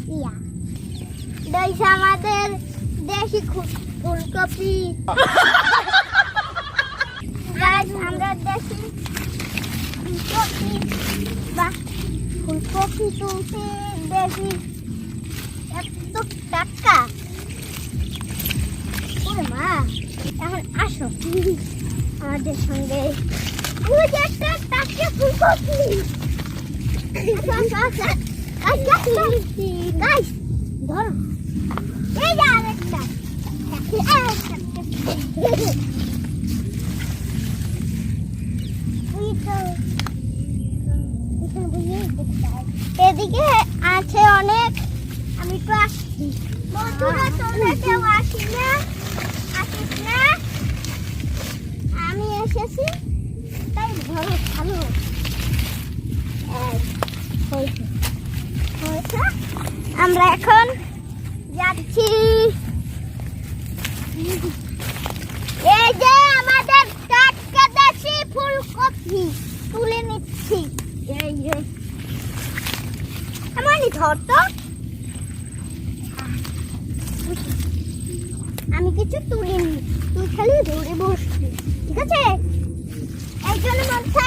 ইয়া দইছে আমাদের দেশি ফুলকপি গাছ আমরা দেশি ফুলকপি বা ফুলকপি তুলছি দেশি এত টাটকা ওরে মা এখন আসো আমাদের সঙ্গে ওই যে একটা টাটকা ফুলকপি গাইস ধরো এই যে আরেকটা এদিকে আছে অনেক আমি একটু আসছি বন্ধুরা তোমরা কেউ আসিস না আমি এসেছি তাই ধরো ভালো আমরা এখন যাচ্ছি এই যে আমাদের টাটকা দেশি ফুলকপি তুলে নিচ্ছি এই যে আমারই ধর তো আমি কিছু তুলিনি তুই খালি ধরে বসবি ঠিক আছে এই জন্য মধ্যে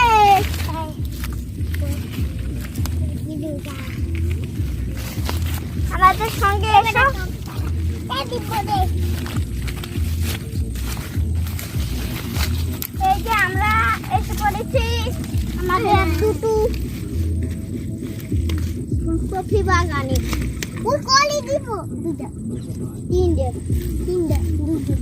আমাদের সঙ্গে এসো এই যে আমরা এসে পড়েছি আমাদের দুটো ফুলকপি বাগানে ফুলকলি দিব দুটো তিনটে দুটো